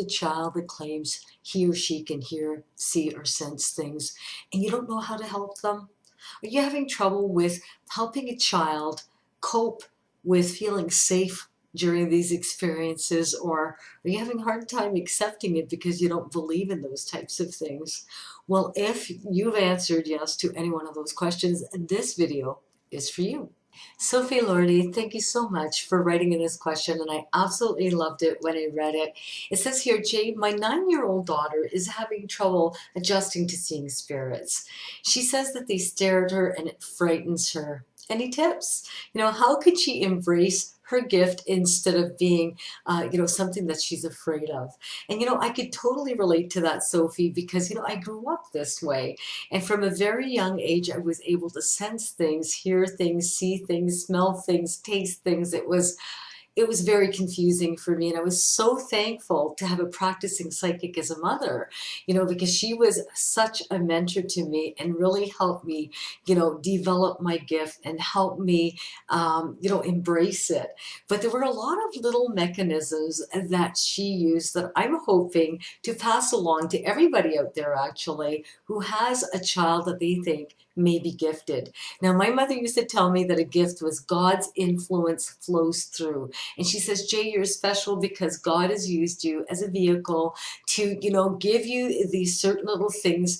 a child that claims he or she can hear, see, or sense things, and you don't know how to help them? Are you having trouble with helping a child cope with feeling safe during these experiences, or are you having a hard time accepting it because you don't believe in those types of things? Well, if you've answered yes to any one of those questions, this video is for you. Sophie Lortie, thank you so much for writing in this question, and I absolutely loved it when I read it. It says here, Jade, my 9-year-old daughter is having trouble adjusting to seeing spirits. She says that they stare at her and it frightens her. Any tips? How could she embrace her gift instead of being, something that she's afraid of? And, I could totally relate to that, Sophie, because, I grew up this way. And from a very young age, I was able to sense things, hear things, see things, smell things, taste things. It was very confusing for me, and I was so thankful to have a practicing psychic as a mother, because she was such a mentor to me and really helped me, develop my gift and help me, embrace it. But there were a lot of little mechanisms that she used that I'm hoping to pass along to everybody out there, actually, who has a child that they think may be gifted. Now, my mother used to tell me that a gift was God's influence flows through. And she says, Jay, you're special because God has used you as a vehicle to, give you these certain little things,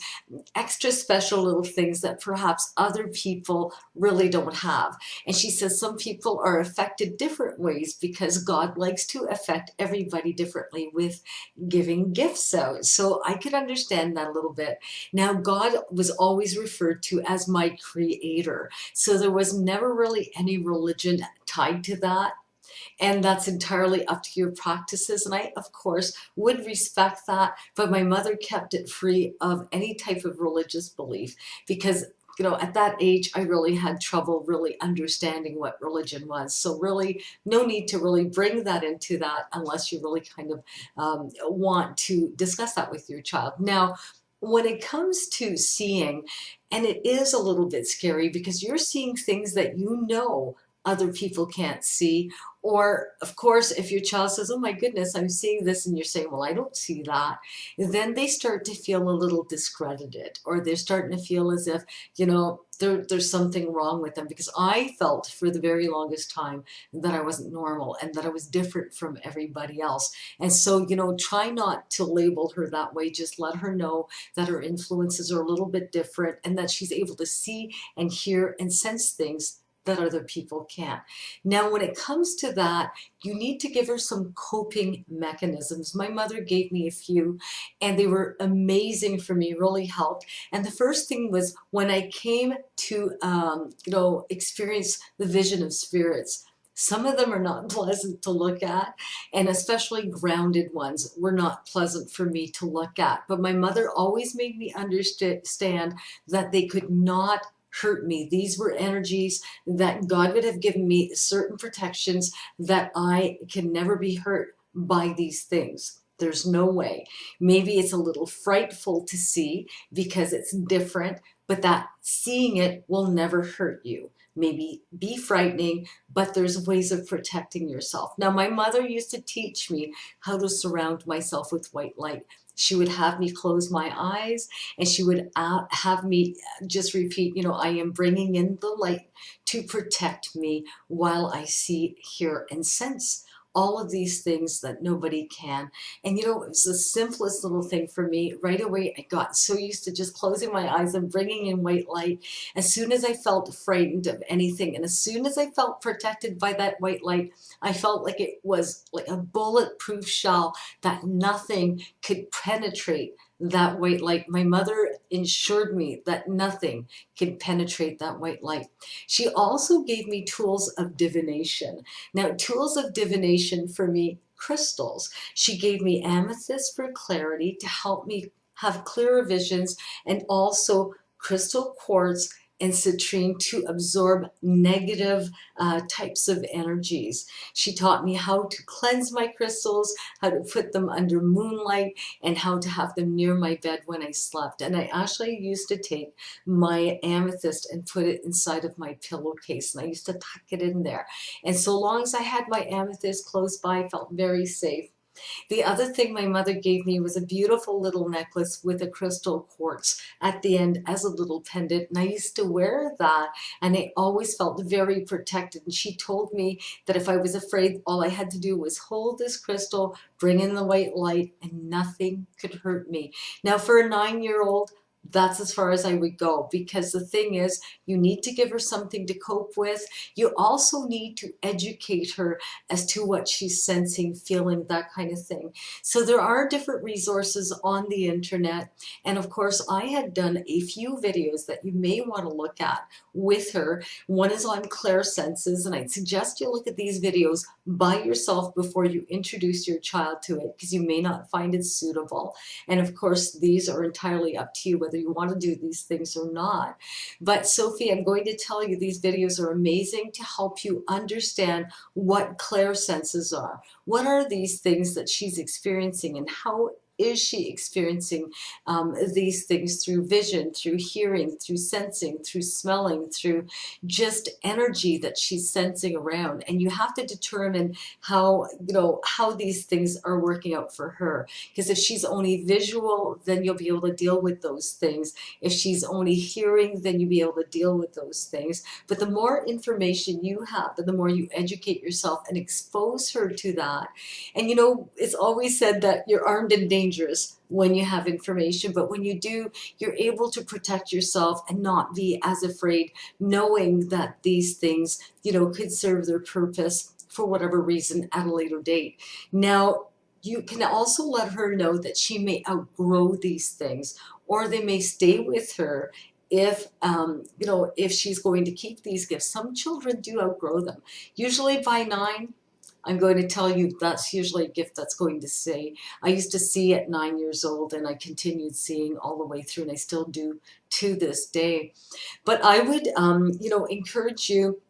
extra special little things that perhaps other people really don't have. And she says some people are affected different ways because God likes to affect everybody differently with giving gifts out. So I could understand that a little bit. Now, God was always referred to as my creator. So there was never really any religion tied to that. And that's entirely up to your practices. And I, of course, would respect that. But my mother kept it free of any type of religious belief because at that age, I really had trouble really understanding what religion was. So really, no need to really bring that into that unless you really kind of want to discuss that with your child. Now, when it comes to seeing, and it is a little bit scary because you're seeing things that other people can't see. Or, of course, if your child says, oh my goodness, I'm seeing this, and you're saying, well, I don't see that, then they start to feel a little discredited, or they're starting to feel as if, there's something wrong with them. Because I felt for the very longest time that I wasn't normal and that I was different from everybody else. And so, try not to label her that way. Just let her know that her influences are a little bit different and that she's able to see and hear and sense things that other people can't. Now, when it comes to that, you need to give her some coping mechanisms. My mother gave me a few, and they were amazing for me, really helped. And the first thing was when I came to, experience the vision of spirits. Some of them are not pleasant to look at, and especially grounded ones were not pleasant for me to look at. But my mother always made me understand that they could not hurt me. These were energies that God would have given me certain protections that I can never be hurt by these things. There's no way. Maybe it's a little frightful to see because it's different, but that seeing it will never hurt you. Maybe be frightening, but there's ways of protecting yourself. Now, my mother used to teach me how to surround myself with white light. She would have me close my eyes, and she would have me just repeat, I am bringing in the light to protect me while I see, hear, and sense all of these things that nobody can. And it was the simplest little thing for me. Right away, I got so used to just closing my eyes and bringing in white light. As soon as I felt frightened of anything, and as soon as I felt protected by that white light, I felt like it was like a bulletproof shell that nothing could penetrate that white light. My mother ensured me that nothing could penetrate that white light. She also gave me tools of divination. Now, tools of divination for me, crystals. She gave me amethyst for clarity to help me have clearer visions, and also crystal quartz and citrine to absorb negative types of energies. She taught me how to cleanse my crystals, how to put them under moonlight, and how to have them near my bed when I slept. And I actually used to take my amethyst and put it inside of my pillowcase, and I used to tuck it in there. And so long as I had my amethyst close by, I felt very safe. The other thing my mother gave me was a beautiful little necklace with a crystal quartz at the end as a little pendant. And I used to wear that and I always felt very protected. And she told me that if I was afraid, all I had to do was hold this crystal, bring in the white light, and nothing could hurt me. Now, for a 9-year-old, that's as far as I would go, because the thing is, you need to give her something to cope with. You also need to educate her as to what she's sensing, feeling, that kind of thing. So there are different resources on the internet. And of course, I had done a few videos that you may want to look at with her. One is on clairsenses, and I'd suggest you look at these videos by yourself before you introduce your child to it, because you may not find it suitable. And of course, these are entirely up to you whether you want to do these things or not. But Sophie, I'm going to tell you these videos are amazing to help you understand what clairsenses are. What are these things that she's experiencing, and how is she experiencing these things through vision, through hearing, through sensing, through smelling, through just energy that she's sensing around. And you have to determine how, how these things are working out for her. Because if she's only visual, then you'll be able to deal with those things. If she's only hearing, then you'll be able to deal with those things. But the more information you have, and the more you educate yourself and expose her to that. And it's always said that you're armed and dangerous when you have information, but when you do, you're able to protect yourself and not be as afraid, knowing that these things, could serve their purpose for whatever reason at a later date. Now, you can also let her know that she may outgrow these things, or they may stay with her if if she's going to keep these gifts. Some children do outgrow them. Usually by 9, I'm going to tell you that's usually a gift that's going to stay. I used to see at 9 years old, and I continued seeing all the way through, and I still do to this day. But I would, encourage you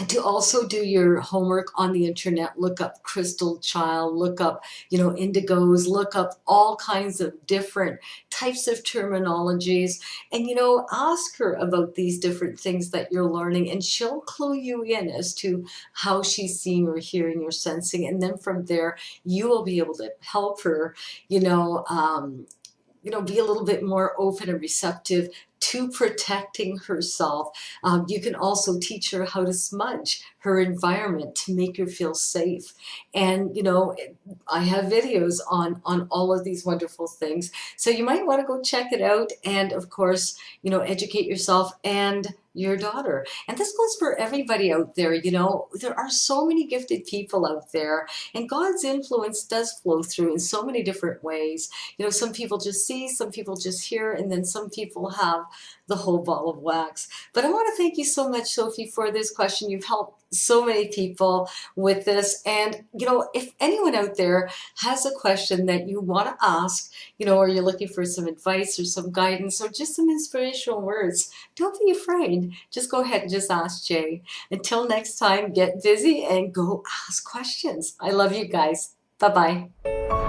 to also do your homework on the internet. Look up crystal child, look up, indigos, look up all kinds of different types of terminologies, and, ask her about these different things that you're learning, and she'll clue you in as to how she's seeing or hearing or sensing. And then from there, you will be able to help her, be a little bit more open and receptive to protecting herself. You can also teach her how to smudge her environment to make her feel safe. And, I have videos on all of these wonderful things. So you might want to go check it out. And of course, educate yourself and your daughter. And this goes for everybody out there. There are so many gifted people out there, and God's influence does flow through in so many different ways. Some people just see, some people just hear, and then some people have the whole ball of wax. But I want to thank you so much, Sophie, for this question. You've helped so many people with this. And, if anyone out there has a question that you want to ask, or you're looking for some advice or some guidance or just some inspirational words, don't be afraid. Just go ahead and just ask Jay. Until next time, get busy and go ask questions. I love you guys. Bye-bye.